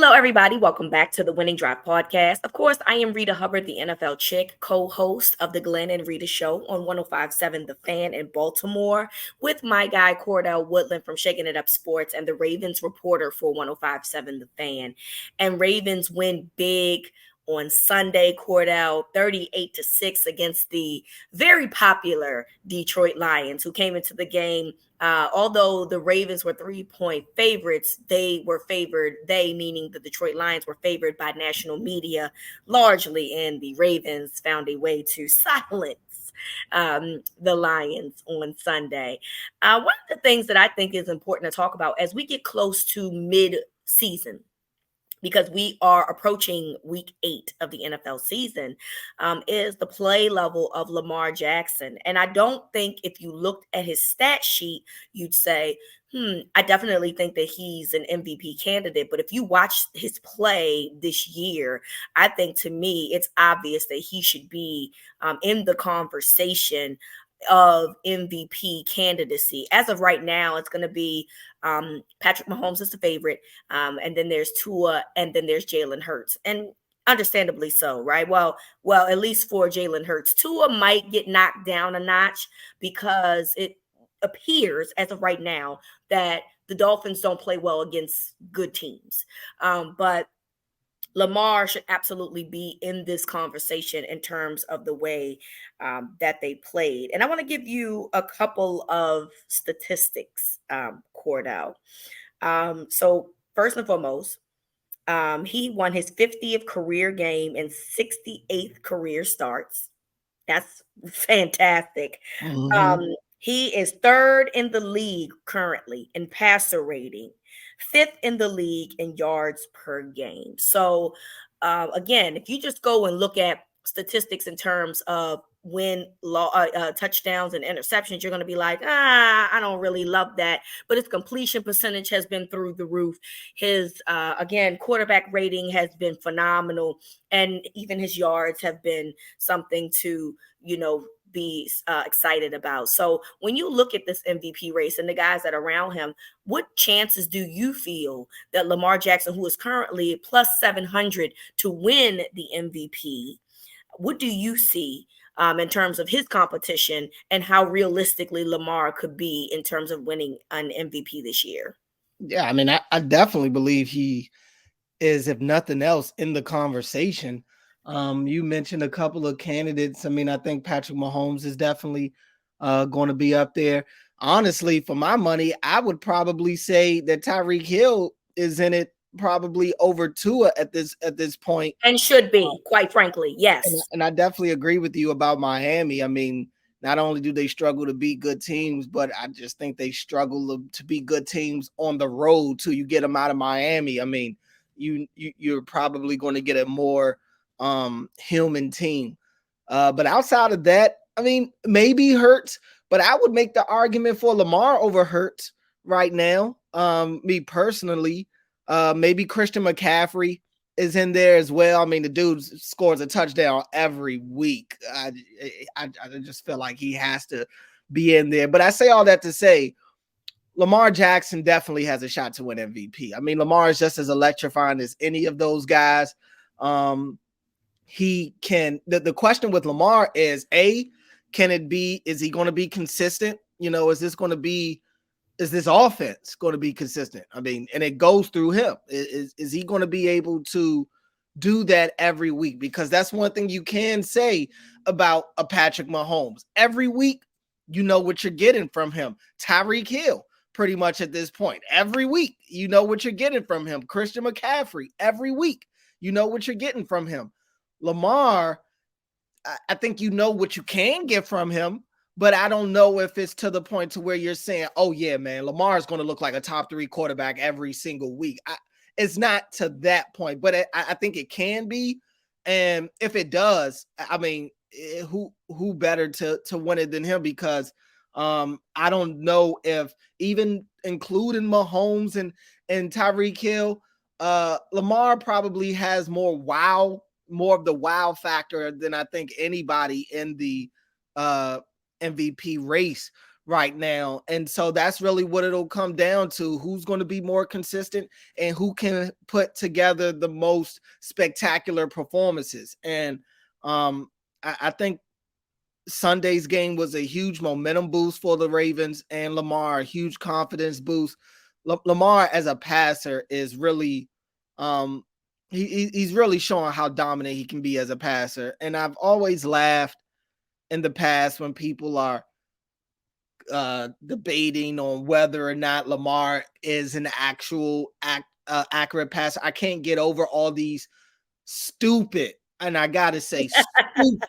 Hello, everybody. Welcome back to the Winning Drive podcast. Of course, I am Reeta Hubbard, the NFL chick, co host of the Glenn and Rita Show on 1057 The Fan in Baltimore, with my guy, Cordell Woodland from Shaking It Up Sports and the Ravens reporter for 1057 The Fan. And Ravens win big on Sunday, Cordell, 38-6 against the very popular Detroit Lions, who came into the game. Although the Ravens were 3-point favorites, they were favored, they meaning the Detroit Lions were favored by national media largely, and the Ravens found a way to silence the Lions on Sunday. One of the things that I think is important to talk about as we get close to mid-season, because we are approaching week 8 of the NFL season, is the play level of Lamar Jackson. And I don't think if you looked at his stat sheet, you'd say, I definitely think that he's an MVP candidate. But if you watch his play this year, I think to me, it's obvious that he should be in the conversation of MVP candidacy. As of right now, it's going to be Patrick Mahomes is the favorite, and then there's Tua, and then there's Jalen Hurts, and understandably so, right? Well, at least for Jalen Hurts, Tua might get knocked down a notch because it appears as of right now that the Dolphins don't play well against good teams, but Lamar should absolutely be in this conversation in terms of the way that they played. And I want to give you a couple of statistics, Cordell. So first and foremost, he won his 50th career game and 68th career starts. That's fantastic. Mm-hmm. He is third in the league currently in passer rating, fifth in the league in yards per game. So, again, if you just go and look at statistics in terms of touchdowns and interceptions, you're going to be like, I don't really love that. But his completion percentage has been through the roof. His, again, quarterback rating has been phenomenal. And even his yards have been something to, be excited about. So when you look at this MVP race and the guys that are around him, what chances do you feel that Lamar Jackson, who is currently plus 700 to win the MVP, what do you see in terms of his competition and how realistically Lamar could be in terms of winning an MVP this year? Yeah, I mean, I definitely believe he is, if nothing else, in the conversation. You mentioned a couple of candidates. I mean, I think Patrick Mahomes is definitely going to be up there. Honestly, for my money, I would probably say that Tyreek Hill is in it, probably over Tua at this point. And should be, quite frankly, yes. And I definitely agree with you about Miami. I mean, not only do they struggle to beat good teams, but I just think they struggle to beat good teams on the road till you get them out of Miami. I mean, you're probably going to get a more human team. But outside of that, I mean, maybe Hurts, but I would make the argument for Lamar over Hurts right now. Me personally, maybe Christian McCaffrey is in there as well. I mean, the dude scores a touchdown every week. I just feel like he has to be in there. But I say all that to say, Lamar Jackson definitely has a shot to win MVP. I mean, Lamar is just as electrifying as any of those guys. He can. The question with Lamar is, can it be? Is he going to be consistent? Is this offense going to be consistent? I mean, and it goes through him. Is he going to be able to do that every week? Because that's one thing you can say about a Patrick Mahomes. Every week, you know what you're getting from him. Tyreek Hill, pretty much at this point. Every week, you know what you're getting from him. Christian McCaffrey, every week, you know what you're getting from him. Lamar, I think you know what you can get from him, but I don't know if it's to the point to where you're saying, oh, yeah, man, Lamar is going to look like a top 3 quarterback every single week. It's not to that point, but I think it can be. And if it does, I mean, who better to win it than him? Because I don't know if even including Mahomes and Tyreek Hill, Lamar probably has more of the wow factor than I think anybody in the MVP race right now. And so that's really what it'll come down to: who's going to be more consistent and who can put together the most spectacular performances. And I think Sunday's game was a huge momentum boost for the Ravens, and Lamar, a huge confidence boost. Lamar as a passer is really he's really showing how dominant he can be as a passer. And I've always laughed in the past when people are debating on whether or not Lamar is an actual accurate passer. I can't get over all these stupid, and I gotta say stupid,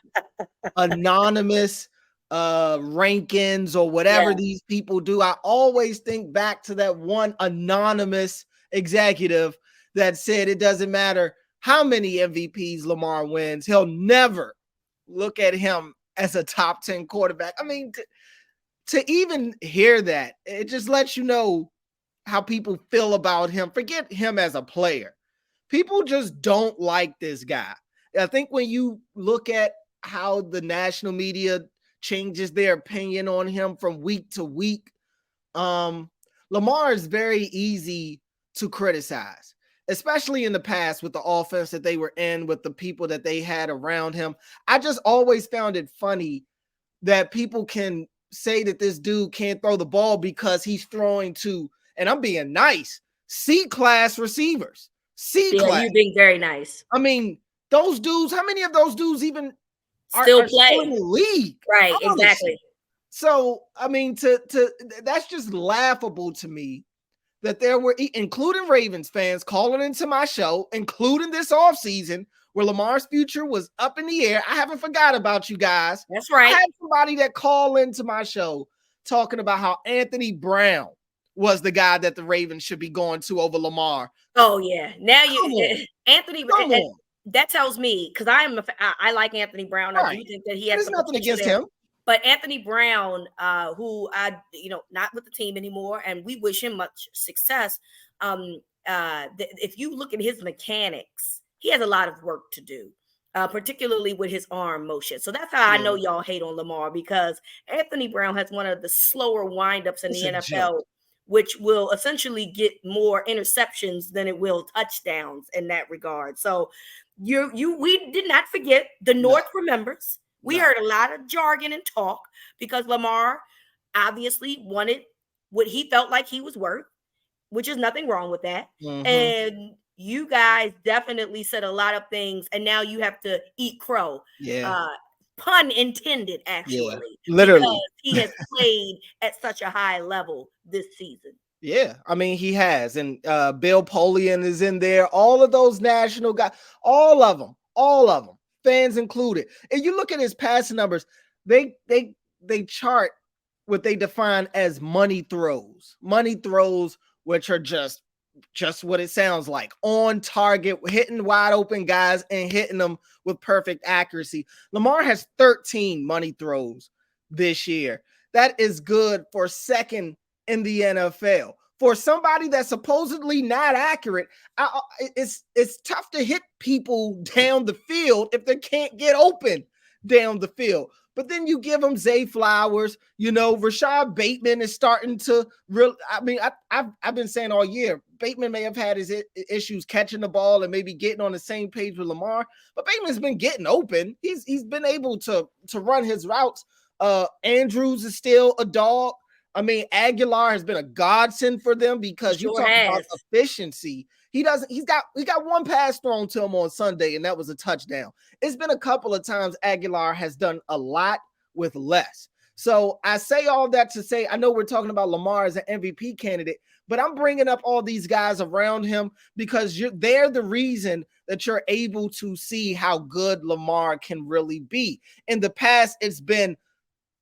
anonymous rankings or whatever Yeah. these people do. I always think back to that one anonymous executive that said it doesn't matter how many MVPs Lamar wins, he'll never look at him as a top 10 quarterback. I mean, to even hear that, it just lets you know how people feel about him. Forget him as a player. People just don't like this guy. I think when you look at how the national media changes their opinion on him from week to week, Lamar is very easy to criticize, especially in the past with the offense that they were in, with the people that they had around him. I just always found it funny that people can say that this dude can't throw the ball because he's throwing to, and I'm being nice, C-class receivers. Yeah, C-class. you're being very nice. I mean, those dudes, how many of those dudes even Still are still in play. the league? Right, Honestly. exactly. So, I mean, to that's just laughable to me that there were, including Ravens fans, calling into my show, including this offseason, where Lamar's future was up in the air. I haven't forgot about you guys. That's I right. had somebody that called into my show talking about how Anthony Brown was the guy that the Ravens should be going to over Lamar. Oh yeah. Now Come on. Anthony, Come on. that tells me, because I like Anthony Brown. I do Right. think that he has There's the nothing potential against there. him. But Anthony Brown, who not with the team anymore, and we wish him much success. If you look at his mechanics, he has a lot of work to do, particularly with his arm motion. So that's how I know y'all hate on Lamar, because Anthony Brown has one of the slower windups in It's the a NFL, joke. which will essentially get more interceptions than it will touchdowns in that regard. So we did not forget. The North remembers. We heard a lot of jargon and talk because Lamar obviously wanted what he felt like he was worth, which is nothing wrong with that. Mhm. And you guys definitely said a lot of things, and now you have to eat crow. Yeah. Pun intended, actually. Literally. Because he has played at such a high level this season. Yeah, I mean, he has. And Bill Polian is in there. All of those national guys, all of them, fans included. And you look at his passing numbers, they chart what they define as money throws, which are just what it sounds like: on target, hitting wide open guys and hitting them with perfect accuracy. Lamar has 13 money throws this year. That is good for second in the NFL. For somebody that's supposedly not accurate, it's tough to hit people down the field if they can't get open down the field. But then you give them Zay Flowers, Rashad Bateman is starting to I've been saying all year, Bateman may have had his issues catching the ball and maybe getting on the same page with Lamar, but Bateman's been getting open. He's been able to run his routes. Andrews is still a dog. I mean, Aguilar has been a godsend for them, because you talk about efficiency. He's got one pass thrown to him on Sunday, and that was a touchdown. It's been a couple of times Aguilar has done a lot with less. So I say all that to say, I know we're talking about Lamar as an MVP candidate, but I'm bringing up all these guys around him because they're the reason that you're able to see how good Lamar can really be. In the past, it's been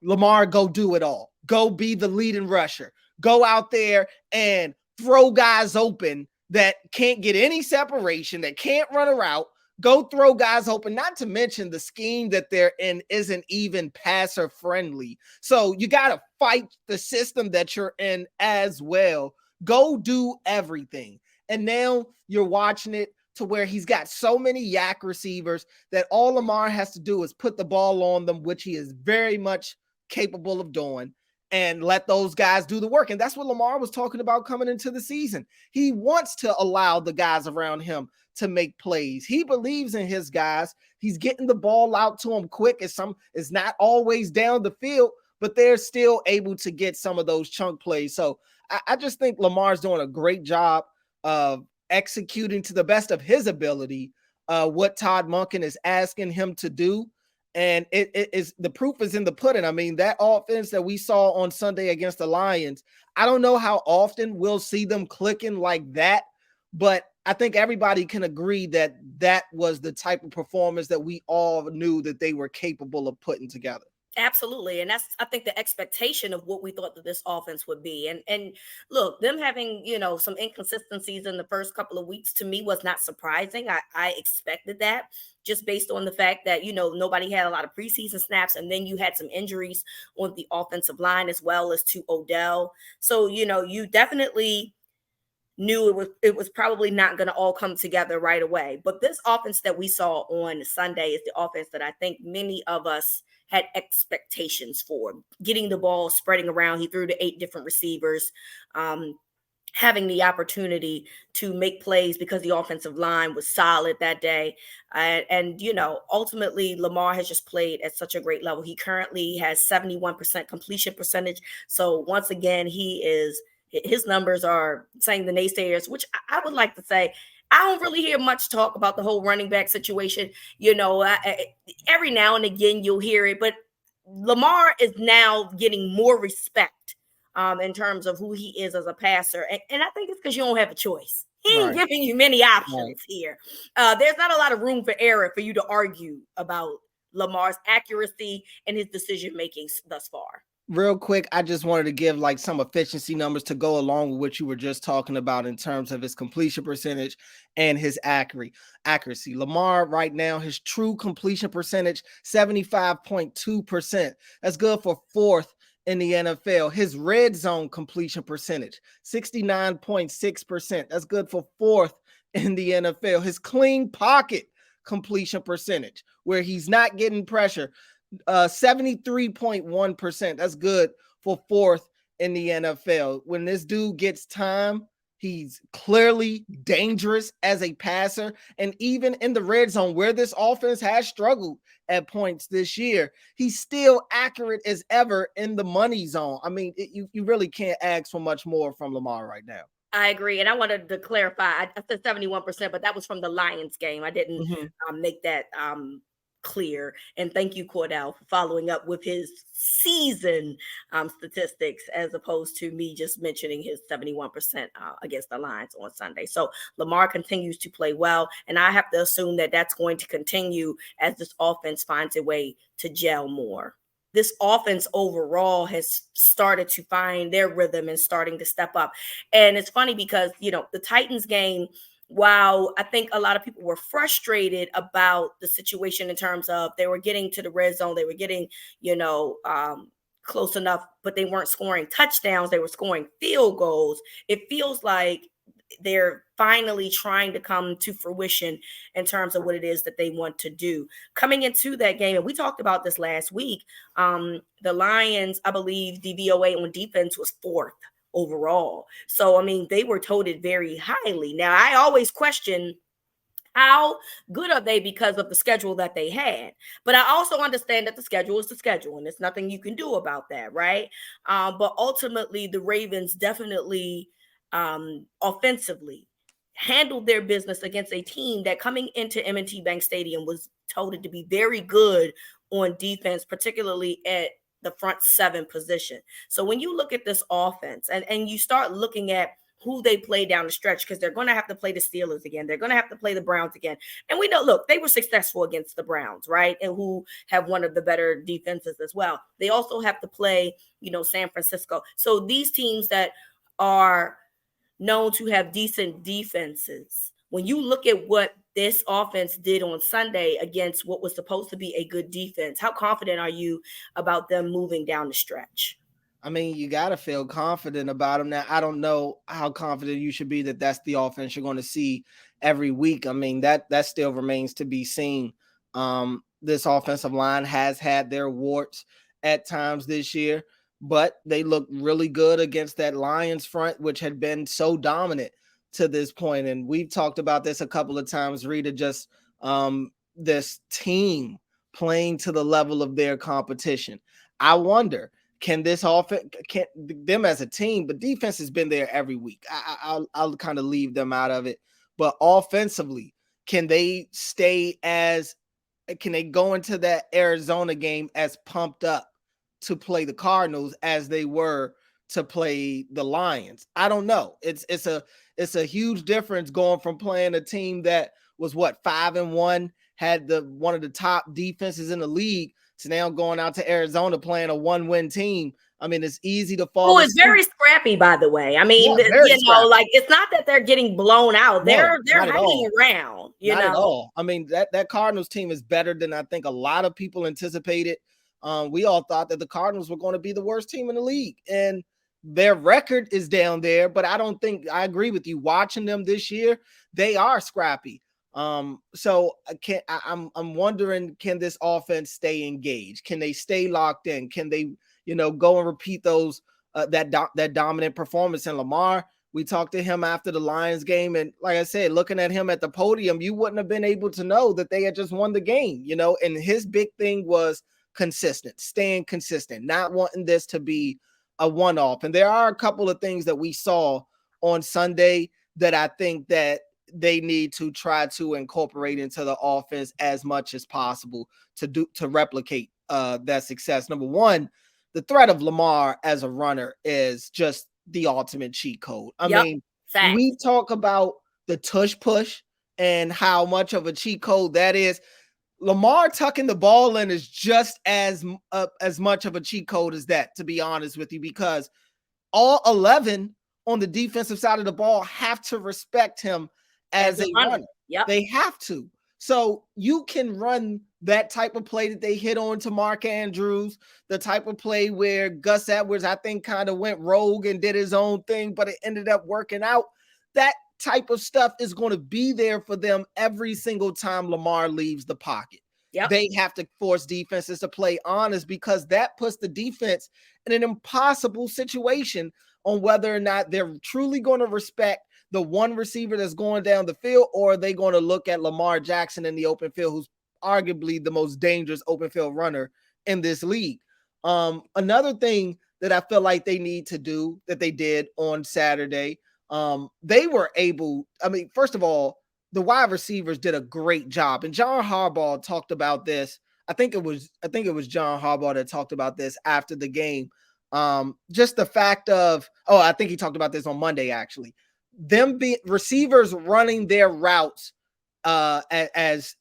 Lamar, go do it all. Go be the leading rusher. Go out there and throw guys open that can't get any separation, that can't run a route. Go throw guys open, not to mention the scheme that they're in isn't even passer friendly. So you got to fight the system that you're in as well. Go do everything. And now you're watching it to where he's got so many yak receivers that all Lamar has to do is put the ball on them, which he is very much capable of doing. and let those guys do the work. And that's what Lamar was talking about coming into the season. He wants to allow the guys around him to make plays. He believes in his guys. He's getting the ball out to them quick. It's not always down the field, but they're still able to get some of those chunk plays. So I just think Lamar's doing a great job of executing to the best of his ability what Todd Monken is asking him to do. And it is, the proof is in the pudding. I mean, that offense that we saw on Sunday against the Lions, I don't know how often we'll see them clicking like that, but I think everybody can agree that that was the type of performance that we all knew that they were capable of putting together. Absolutely. And that's, I think, the expectation of what we thought that this offense would be. And look, them having, some inconsistencies in the first couple of weeks to me was not surprising. I expected that just based on the fact that, nobody had a lot of preseason snaps. And then you had some injuries on the offensive line as well as to Odell. So, you definitely knew it was probably not going to all come together right away. But this offense that we saw on Sunday is the offense that I think many of us had expectations for. Getting the ball, spreading around. He threw to 8 different receivers, having the opportunity to make plays because the offensive line was solid that day. And ultimately, Lamar has just played at such a great level. He currently has 71% completion percentage. So once again, his numbers are saying the naysayers, which I would like to say, I don't really hear much talk about the whole running back situation. Every now and again you'll hear it, but Lamar is now getting more respect in terms of who he is as a passer. And I think it's because you don't have a choice. He ain't giving you many options here. There's not a lot of room for error for you to argue about Lamar's accuracy and his decision-making thus far. Real quick, I just wanted to give some efficiency numbers to go along with what you were just talking about in terms of his completion percentage and his accuracy. Lamar right now, his true completion percentage, 75.2%. That's good for 4th in the NFL. His red zone completion percentage, 69.6%. That's good for 4th in the NFL. His clean pocket completion percentage, where he's not getting pressure, 73.1%. That's good for 4th in the NFL. When this dude gets time, he's clearly dangerous as a passer. And even in the red zone, where this offense has struggled at points this year, he's still accurate as ever in the money zone. I mean, you really can't ask for much more from Lamar right now. I agree. And I wanted to clarify, I said 71%, but that was from the Lions game. I didn't make that clear. And thank you, Cordell, for following up with his season statistics as opposed to me just mentioning his 71% against the Lions on Sunday. So Lamar continues to play well, and I have to assume that that's going to continue as this offense finds a way to gel more. This offense overall has started to find their rhythm and starting to step up. And it's funny because, the Titans game, while I think a lot of people were frustrated about the situation in terms of they were getting to the red zone, they were getting, close enough, but they weren't scoring touchdowns. They were scoring field goals. It feels like they're finally trying to come to fruition in terms of what it is that they want to do. Coming into that game, and we talked about this last week, the Lions, I believe the VOA on defense was 4th overall. So, I mean, they were touted very highly. Now, I always question how good are they because of the schedule that they had. But I also understand that the schedule is the schedule, and there's nothing you can do about that, right? But ultimately, the Ravens definitely offensively handled their business against a team that coming into M&T Bank Stadium was touted to be very good on defense, particularly at the front 7 position. So when you look at this offense and you start looking at who they play down the stretch, because they're going to have to play the Steelers again. They're going to have to play the Browns again. And we know, look, they were successful against the Browns, right? And who have one of the better defenses as well. They also have to play, San Francisco. So these teams that are known to have decent defenses, when you look at what this offense did on Sunday against what was supposed to be a good defense, how confident are you about them moving down the stretch? I mean, you got to feel confident about them. Now, I don't know how confident you should be that that's the offense you're going to see every week. I mean, that still remains to be seen. This offensive line has had their warts at times this year, but they looked really good against that Lions front, which had been so dominant to this point. And we've talked about this a couple of times, Reeta, just this team playing to the level of their competition. I wonder, can this offense, can them as a team, but defense has been there every week. I'll kind of leave them out of it. But offensively, can they can they go into that Arizona game as pumped up to play the Cardinals as they were to play the Lions? I don't know. It's a huge difference going from playing a team that was 5-1, had one of the top defenses in the league, to now going out to Arizona playing a 1-win team. I mean, it's easy to fall. Oh, it's very scrappy, by the way. I mean, scrappy. like, it's not that they're getting blown out. They're hanging around. Not at all. I mean, that Cardinals team is better than I think a lot of people anticipated. We all thought that the Cardinals were going to be the worst team in the league, and their record is down there. But I don't think, I agree with you. Watching them this year, they are scrappy. So I'm wondering, can this offense stay engaged? Can they stay locked in? Can they, go and repeat those that dominant performance in Lamar? We talked to him after the Lions game, and like I said, looking at him at the podium, you wouldn't have been able to know that they had just won the game, and his big thing was consistent, staying consistent, not wanting this to be a one-off. And there are a couple of things that we saw on Sunday that I think that they need to try to incorporate into the offense as much as possible to replicate that success. Number one, the threat of Lamar as a runner is just the ultimate cheat code. I mean, facts. We talk about the tush push and how much of a cheat code that is. Lamar tucking the ball in is just as much of a cheat code as that, to be honest with you, because all 11 on the defensive side of the ball have to respect him as a runner. Yep. They have to. So you can run that type of play that they hit on to Mark Andrews, the type of play where Gus Edwards, I think, kind of went rogue and did his own thing, but it ended up working out. That type of stuff is going to be there for them every single time Lamar leaves the pocket. Yep. They have to force defenses to play honest, because that puts the defense in an impossible situation on whether or not they're truly going to respect the one receiver that's going down the field, or are they going to look at Lamar Jackson in the open field, who's arguably the most dangerous open field runner in this league. Another thing that I feel like they need to do that they did on Saturday, they were able, first of all, the wide receivers did a great job. And John Harbaugh talked about this. I think it was John Harbaugh that talked about this after the game. Just the fact of, I think he talked about this on Monday, actually. Them receivers running their routes as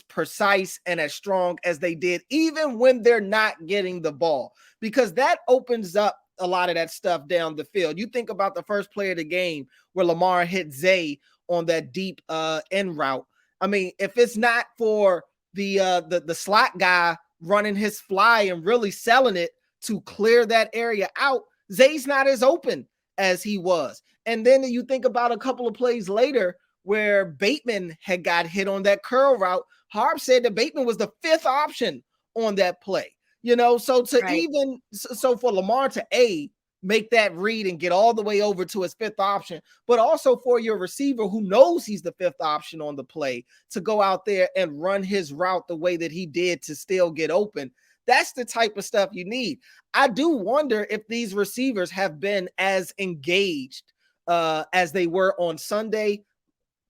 precise and as strong as they did, even when they're not getting the ball, because that opens up a lot of that stuff down the field. You think about the first play of the game where Lamar hit Zay on that deep end route. I mean, if it's not for the slot guy running his fly and really selling it to clear that area out, Zay's not as open as he was. And then you think about a couple of plays later where Bateman had got hit on that curl route. Harb said that Bateman was the fifth option on that play. So so for Lamar to make that read and get all the way over to his fifth option, but also for your receiver who knows he's the fifth option on the play to go out there and run his route the way that he did to still get open. That's the type of stuff you need. I do wonder if these receivers have been as engaged as they were on Sunday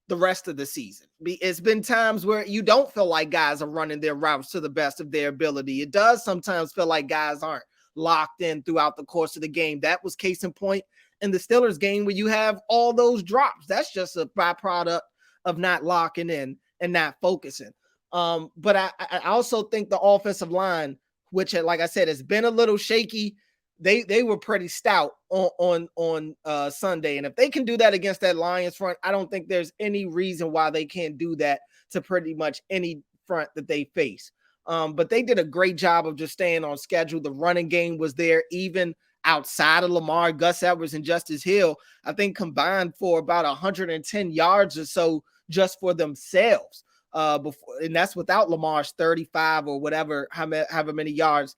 the rest of the season. It's been times where you don't feel like guys are running their routes to the best of their ability. It does sometimes feel like guys aren't locked in throughout the course of the game. That was case in point in the Steelers game where you have all those drops. That's just a byproduct of not locking in and not focusing. But I also think the offensive line, which, like I said, has been a little shaky, they were pretty stout on Sunday. And if they can do that against that Lions front, I don't think there's any reason why they can't do that to pretty much any front that they face. But they did a great job of just staying on schedule. The running game was there, even outside of Lamar. Gus Edwards and Justice Hill, I think, combined for about 110 yards or so just for themselves. And that's without Lamar's 35 or whatever, however many yards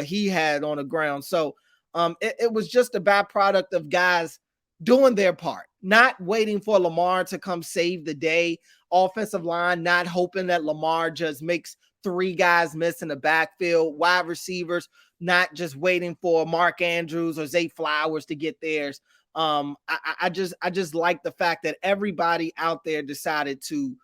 he had on the ground. So It was just a byproduct of guys doing their part, not waiting for Lamar to come save the day. Offensive line, not hoping that Lamar just makes 3 guys miss in the backfield. Wide receivers, not just waiting for Mark Andrews or Zay Flowers to get theirs. I just like the fact that everybody out there decided to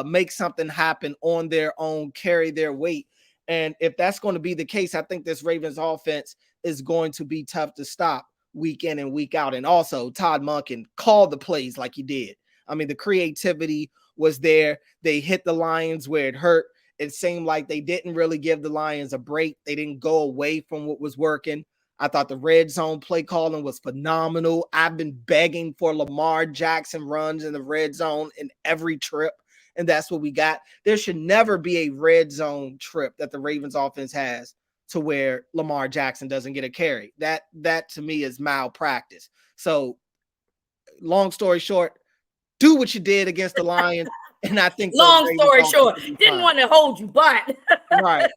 make something happen on their own, carry their weight. And if that's going to be the case, I think this Ravens offense is going to be tough to stop week in and week out. And also, Todd Monken called the plays like he did. I mean, the creativity was there. They hit the Lions where it hurt. It seemed like they didn't really give the Lions a break. They didn't go away from what was working. I thought the red zone play calling was phenomenal. I've been begging for Lamar Jackson runs in the red zone in every trip, and that's what we got. There should never be a red zone trip that the Ravens offense has to where Lamar Jackson doesn't get a carry. That to me is malpractice. So long story short, do what you did against the Lions. And I think long story short, didn't want to hold you, but right.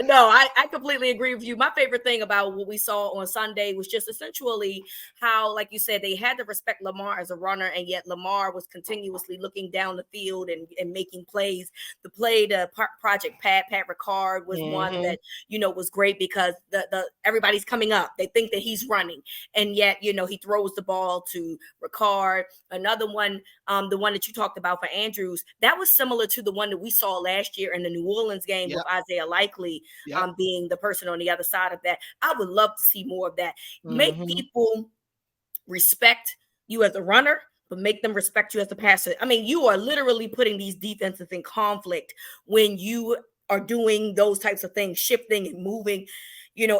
No, I completely agree with you. My favorite thing about what we saw on Sunday was just essentially how, like you said, they had to respect Lamar as a runner, and yet Lamar was continuously looking down the field and making plays. The play to Project Pat Ricard was one that, was great because the everybody's coming up. They think that he's running, and yet, he throws the ball to Ricard. Another one, the one that you talked about for Andrews, that was similar to the one that we saw last year in the New Orleans game with Isaiah Likely being the person on the other side of that. I would love to see more of that. Make people respect you as a runner, but make them respect you as a passer. I mean, you are literally putting these defenses in conflict when you are doing those types of things, shifting and moving,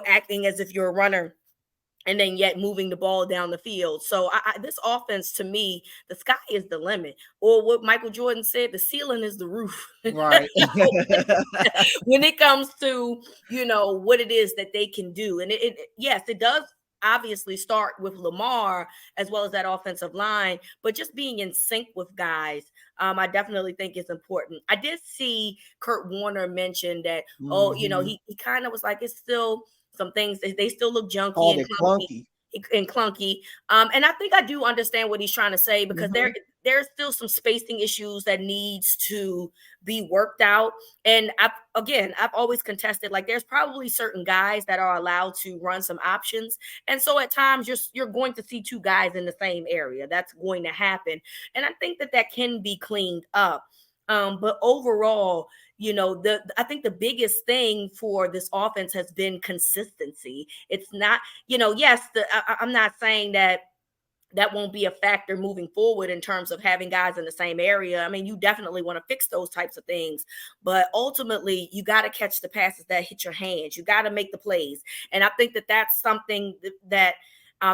acting as if you're a runner, and then yet moving the ball down the field. So this offense, to me, the sky is the limit. Or what Michael Jordan said, the ceiling is the roof. Right. When it comes to, what it is that they can do. And yes, it does obviously start with Lamar as well as that offensive line, but just being in sync with guys, I definitely think is important. I did see Kurt Warner mention that, he kind of was like, it's still some things, they still look junky and clunky. And I think I do understand what he's trying to say, because there's still some spacing issues that needs to be worked out. And I've always contested, like, there's probably certain guys that are allowed to run some options. And so at times you're going to see 2 guys in the same area. That's going to happen. And I think that can be cleaned up. But overall, I think the biggest thing for this offense has been consistency. It's not, yes, I'm not saying that won't be a factor moving forward in terms of having guys in the same area. I mean, you definitely want to fix those types of things, but ultimately you got to catch the passes that hit your hands. You got to make the plays. And I think that that's something that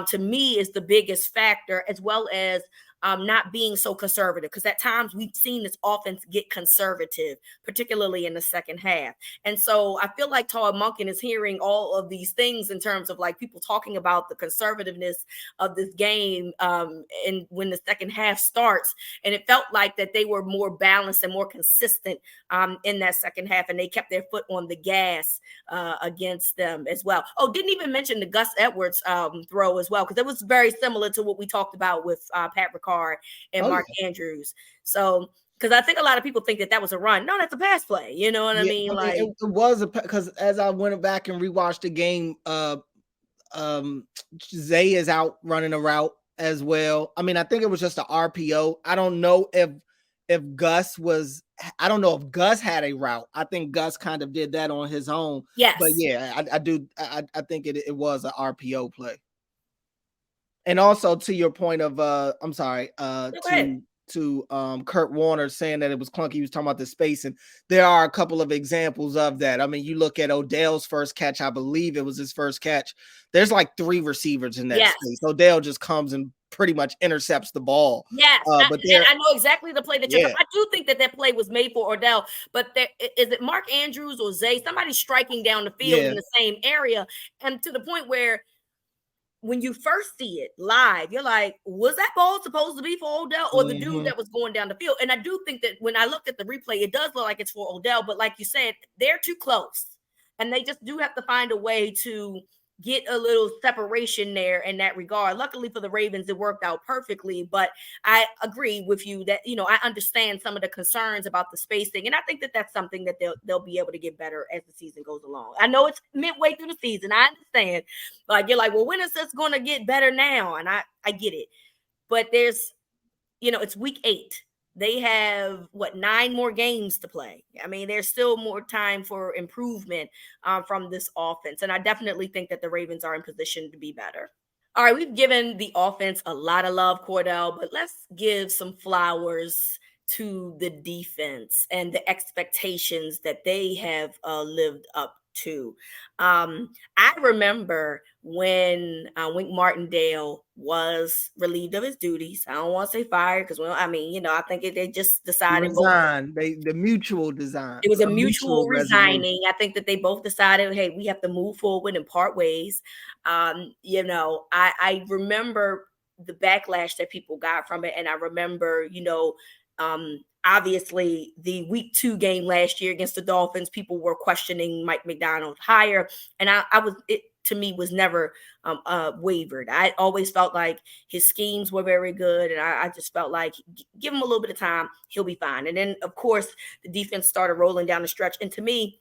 to me is the biggest factor, as well as not being so conservative, because at times we've seen this offense get conservative, particularly in the second half. And so I feel like Todd Monken is hearing all of these things in terms of, like, people talking about the conservativeness of this game and when the second half starts. And it felt like that they were more balanced and more consistent in that second half, and they kept their foot on the gas against them as well. Oh, didn't even mention the Gus Edwards throw as well, because it was very similar to what we talked about with Pat Ricard and Mark Andrews. So, because I think a lot of people think that was a run. No, that's a pass play. You know what I mean? Like, it was because as I went back and rewatched the game, Zay is out running a route as well. I mean, I think it was just an RPO. I don't know if Gus had a route. I think Gus kind of did that on his own. Yes. But yeah, I think it was an RPO play. And also, to your point of to Kurt Warner saying that it was clunky, he was talking about the space, and there are a couple of examples of that. I mean, you look at Odell's first catch, I believe it was his first catch. There's like 3 receivers in that space. Odell just comes and pretty much intercepts the ball. Yes, but I know exactly the play that you're. I do think that play was made for Odell, but is it Mark Andrews or Zay? Somebody striking down the field in the same area, and to the point where, when you first see it live, you're like, was that ball supposed to be for Odell or the dude that was going down the field? And I do think that when I looked at the replay, it does look like it's for Odell, but like you said, they're too close. And they just do have to find a way to get a little separation there in that regard. Luckily for the Ravens, it worked out perfectly. But I agree with you that, I understand some of the concerns about the spacing. And I think that that's something that they'll be able to get better as the season goes along. I know it's midway through the season. I understand. Like, you're like, well, when is this going to get better now? And I get it. But there's, it's week 8. They have 9 more games to play. I mean, there's still more time for improvement from this offense. And I definitely think that the Ravens are in position to be better. All right, we've given the offense a lot of love, Cordell, but let's give some flowers to the defense and the expectations that they have lived up to. I remember when Wink Martindale was relieved of his duties. I don't want to say fired because, I think they just decided resign. The mutual design. It was a mutual resigning. I think that they both decided, hey, we have to move forward and part ways. I remember the backlash that people got from it, and I remember, obviously the week 2 game last year against the Dolphins, people were questioning Mike Macdonald's hire, and it to me was never wavered. I always felt like his schemes were very good, and I just felt like give him a little bit of time, he'll be fine. And then, of course, the defense started rolling down the stretch, and to me,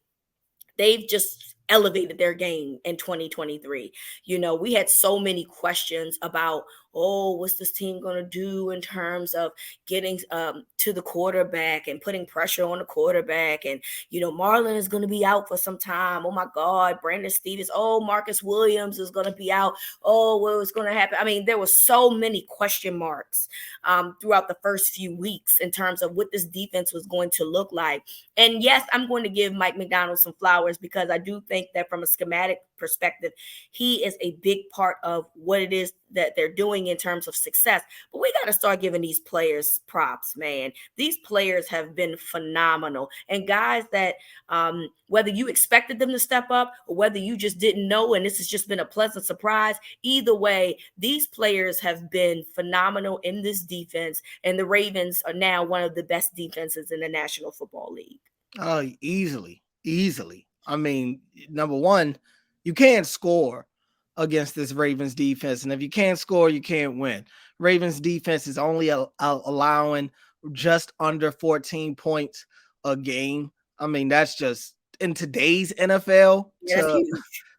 they've just elevated their game in 2023. We had so many questions about, what's this team going to do in terms of getting to the quarterback and putting pressure on the quarterback. And, Marlon is going to be out for some time. Oh, my God. Brandon Stevens. Oh, Marcus Williams is going to be out. Oh, what's going to happen? I mean, there were so many question marks throughout the first few weeks in terms of what this defense was going to look like. And yes, I'm going to give Mike Macdonald some flowers because I do think that from a schematic perspective, he is a big part of what it is that they're doing in terms of success. But we got to start giving these players props, man. These players have been phenomenal. And guys that whether you expected them to step up or whether you just didn't know and this has just been a pleasant surprise, either way, these players have been phenomenal in this defense. And the Ravens are now one of the best defenses in the National Football League. Oh, easily. I mean, number one, you can't score against this Ravens defense. And if you can't score, you can't win. Ravens defense is only allowing just under 14 points a game. I mean, that's just in today's NFL.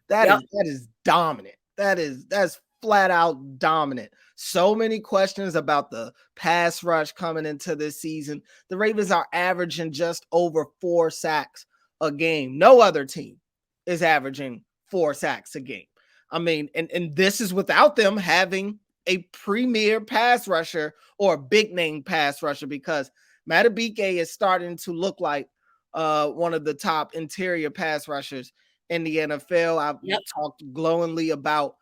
That is dominant. That's flat out dominant. So many questions about the pass rush coming into this season. The Ravens are averaging just over 4 sacks a game. No other team is averaging 4 sacks a game. I mean, and this is without them having a premier pass rusher or a big name pass rusher, because Matabike is starting to look like one of the top interior pass rushers in the NFL. I've talked glowingly about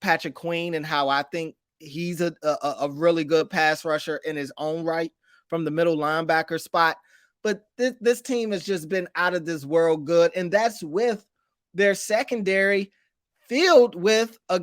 Patrick Queen and how I think he's a really good pass rusher in his own right from the middle linebacker spot. But this team has just been out of this world good, and that's with their secondary filled with a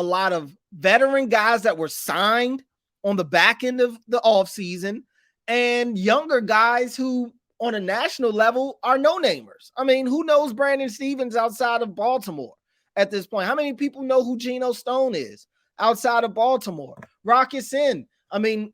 lot of veteran guys that were signed on the back end of the offseason and younger guys who on a national level are no-namers. I mean, who knows Brandon Stevens outside of Baltimore at this point? How many people know who Geno Stone is outside of Baltimore? Rocket Sin. I mean,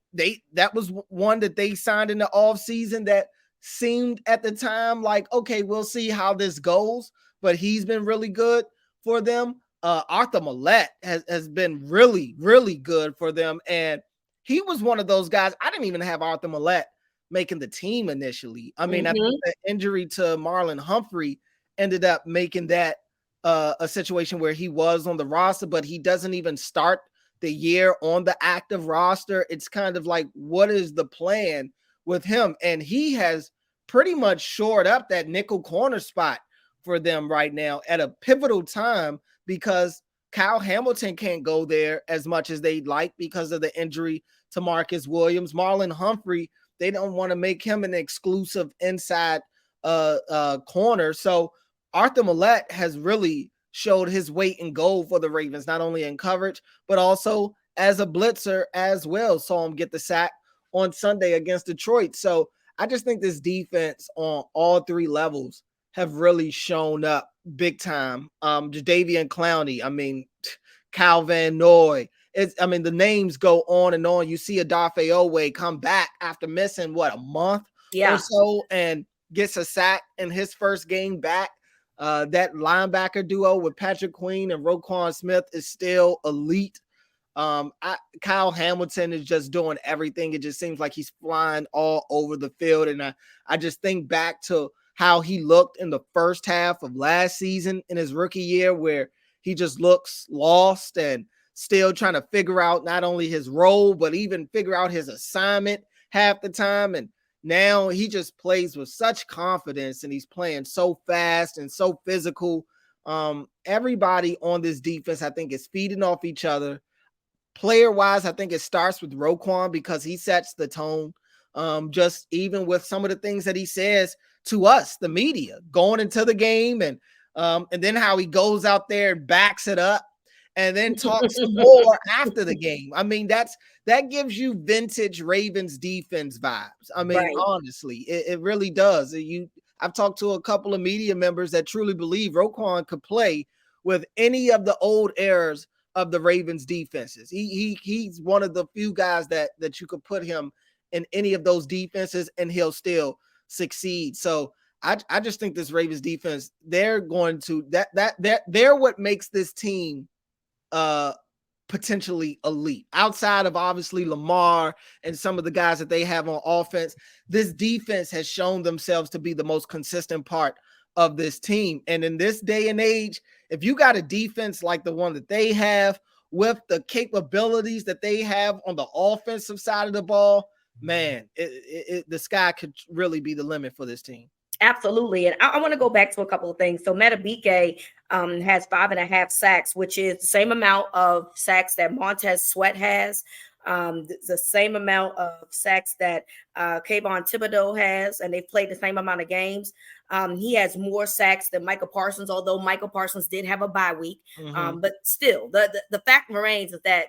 that was one that they signed in the offseason that seemed at the time like, okay, we'll see how this goes, but he's been really good for them. Arthur Millette has been really, really good for them. And he was one of those guys. I didn't even have Arthur Millette making the team initially. I mean, I think the injury to Marlon Humphrey ended up making that a situation where he was on the roster, but he doesn't even start the year on the active roster. It's kind of like, what is the plan with him? And he has pretty much shored up that nickel corner spot for them right now at a pivotal time, because Kyle Hamilton can't go there as much as they'd like because of the injury to Marcus Williams. Marlon Humphrey, they don't want to make him an exclusive inside corner. So Arthur Millette has really showed his weight in gold for the Ravens, not only in coverage, but also as a blitzer as well. Saw him get the sack on Sunday against Detroit. So I just think this defense on all 3 levels have really shown up big time. Jadeveon Clowney, I mean, Kyle Van Noy. The names go on and on. You see Odafe Owe come back after missing a month or Yeah. so and gets a sack in his first game back. That linebacker duo with Patrick Queen and Roquan Smith is still elite. Kyle Hamilton is just doing everything. It just seems like he's flying all over the field. And I just think back to how he looked in the first half of last season in his rookie year, where he just looks lost and still trying to figure out not only his role, but even figure out his assignment half the time. And now he just plays with such confidence and he's playing so fast and so physical. Everybody on this defense, I think, is feeding off each other. Player wise, I think it starts with Roquan because he sets the tone. Just even with some of the things that he says to us, the media, going into the game, and then how he goes out there and backs it up and then talks some more after the game. I mean, that gives you vintage Ravens defense vibes. I mean, Right. honestly, it really does. I've talked to a couple of media members that truly believe Roquan could play with any of the old eras of the Ravens defenses. He's one of the few guys that you could put him in any of those defenses and he'll still succeed. So I just think this Ravens defense, they're going to they're what makes this team potentially elite. Outside of obviously Lamar and some of the guys that they have on offense, this defense has shown themselves to be the most consistent part of this team. And in this day and age, if you got a defense like the one that they have with the capabilities that they have on the offensive side of the ball, man, the sky could really be the limit for this team. Absolutely. And I want to go back to a couple of things. So Metabike has 5.5 sacks, which is the same amount of sacks that Montez Sweat has. The same amount of sacks that Kayvon Thibodeau has, and they've played the same amount of games. He has more sacks than Michael Parsons, although Michael Parsons did have a bye week. But still, the fact remains is that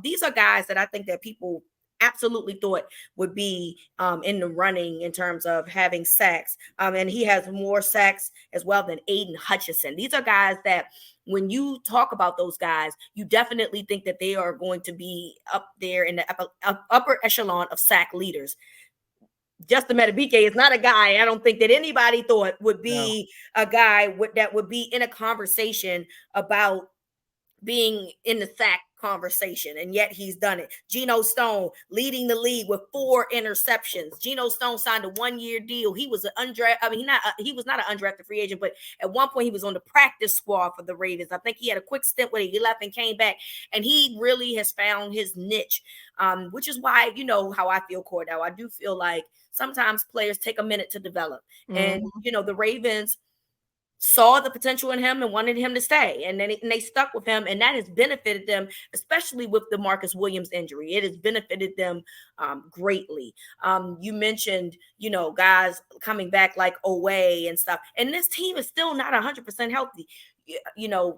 these are guys that I think that people absolutely thought would be in the running in terms of having sacks. And he has more sacks as well than Aiden Hutchinson. These are guys that when you talk about those guys, you definitely think that they are going to be up there in the upper echelon of sack leaders. Justin Metabike is not a guy I don't think that anybody thought would be a guy that would be in a conversation about being in the sack conversation, and yet he's done it. Geno Stone leading the league with 4 interceptions. Geno Stone signed a 1-year deal. He was an he was not an undrafted free agent, but at one point he was on the practice squad for the Ravens. I think he had a quick stint where he left and came back, and he really has found his niche, which is why, you know how I feel, Cordell. I do feel like sometimes players take a minute to develop, and the Ravens saw the potential in him and wanted him to stay. And then they stuck with him, and that has benefited them, especially with the Marcus Williams injury. It has benefited them greatly. You mentioned, guys coming back like Oweh and stuff. And this team is still not 100% healthy.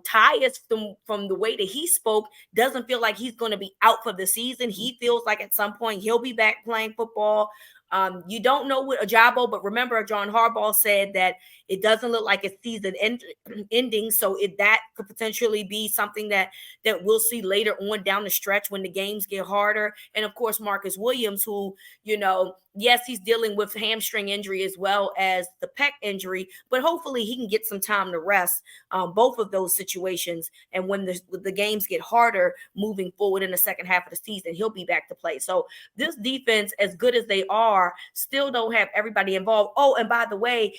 Ty is from the way that he spoke, doesn't feel like he's going to be out for the season. He feels like at some point he'll be back playing football. You don't know what Ajabo, but remember, John Harbaugh said that it doesn't look like it's season ending. So that could potentially be something that we'll see later on down the stretch when the games get harder. And of course, Marcus Williams, who, yes, he's dealing with hamstring injury as well as the pec injury, but hopefully he can get some time to rest both of those situations. And when the games get harder moving forward in the second half of the season, he'll be back to play. So this defense, as good as they are, still don't have everybody involved. Oh, and by the way,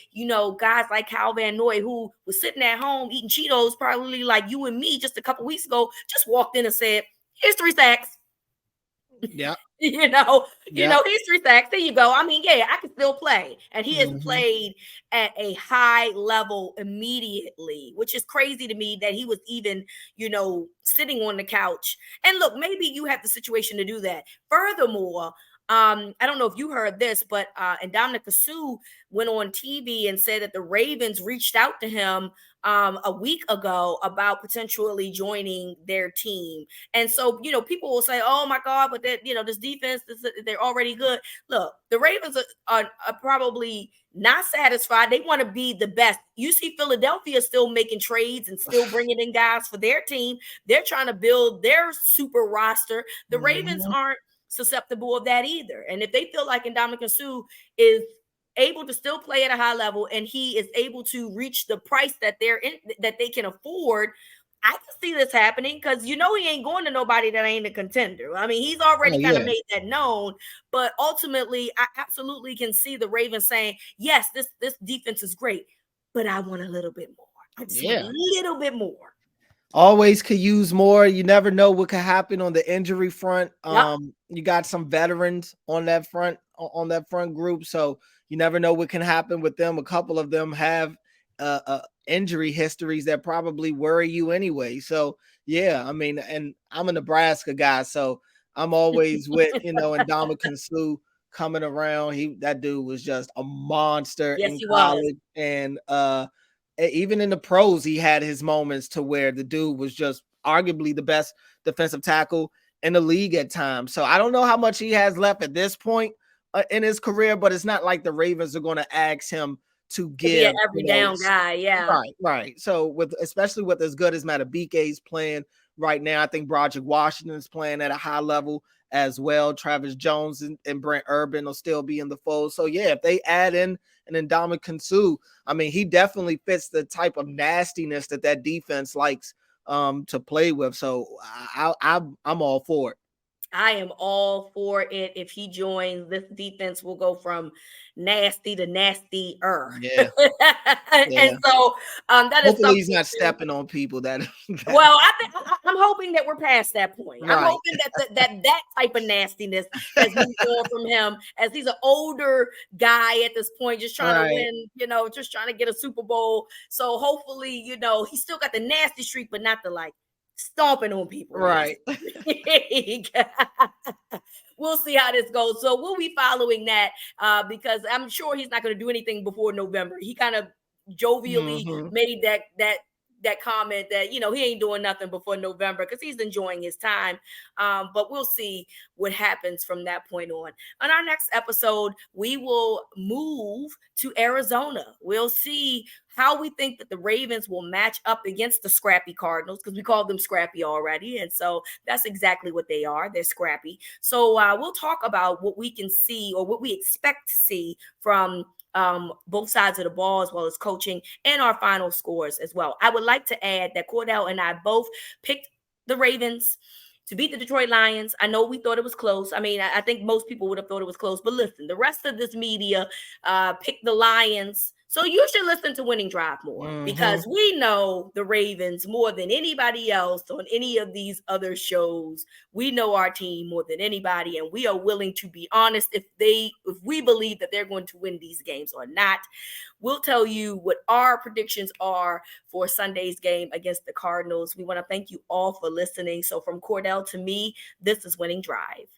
guys like Kyle Van Noy, who was sitting at home eating Cheetos, probably like you and me just a couple weeks ago, just walked in and said, "Here's 3 sacks." Yeah. He's 3 sacks. There you go. I mean, yeah, I can still play. And he has played at a high level immediately, which is crazy to me that he was even, sitting on the couch. And look, maybe you have the situation to do that. Furthermore, I don't know if you heard this, but Ndamukong Suh went on TV and said that the Ravens reached out to him a week ago about potentially joining their team. And so, people will say, oh my God, but that, this defense, they're already good. Look, the Ravens are probably not satisfied. They want to be the best. You see Philadelphia still making trades and still bringing in guys for their team. They're trying to build their super roster. The Ravens aren't susceptible of that either. And if they feel like Ndamukong Suh is able to still play at a high level and he is able to reach the price that they can afford, I can see this happening because he ain't going to nobody that ain't a contender. I mean, he's already kind of made that known, but ultimately, I absolutely can see the Ravens saying, yes, this defense is great, but I want a little bit more. I just want a little bit more. Always could use more. You never know what could happen on the injury front. You got some veterans on that front group, so you never know what can happen with them. A couple of them have injury histories that probably worry you anyway. So yeah, I mean, and I'm a Nebraska guy, so I'm always with Ndamukong Suh coming around. That dude was just a monster in college, and even in the pros, he had his moments to where the dude was just arguably the best defensive tackle in the league at times. So I don't know how much he has left at this point in his career, but it's not like the Ravens are going to ask him to give be every down guy. Yeah. Right. So especially with as good as Matabike's playing right now, I think Broderick Washington's playing at a high level as well. Travis Jones and Brent Urban will still be in the fold. So yeah, if they add in an Ndamukong Suh, I mean, he definitely fits the type of nastiness that defense likes to play with. So I'm all for it. I am all for it. If he joins, this defense will go from nasty to nastier. Yeah. And so that is hopefully he's not stepping on people that. Well, I'm hoping that we're past that point. Right. I'm hoping that type of nastiness has moved on from him, as he's an older guy at this point, just trying to win, just trying to get a Super Bowl. So hopefully, he's still got the nasty streak, but not the stomping on people. Right. We'll see how this goes. So we'll be following that because I'm sure he's not going to do anything before November. He kind of jovially made that comment that, he ain't doing nothing before November because he's enjoying his time. But we'll see what happens from that point on. On our next episode, we will move to Arizona. We'll see how we think that the Ravens will match up against the scrappy Cardinals, because we called them scrappy already. And so that's exactly what they are. They're scrappy. So we'll talk about what we can see or what we expect to see from both sides of the ball, as well as coaching, and our final scores as well. I would like to add that Cordell and I both picked the Ravens to beat the Detroit Lions. I know we thought it was close. I mean, I think most people would have thought it was close. But listen, the rest of this media picked the Lions. So you should listen to Winning Drive more, because we know the Ravens more than anybody else on any of these other shows. We know our team more than anybody, and we are willing to be honest if we believe that they're going to win these games or not. We'll tell you what our predictions are for Sunday's game against the Cardinals. We want to thank you all for listening. So from Cordell to me, this is Winning Drive.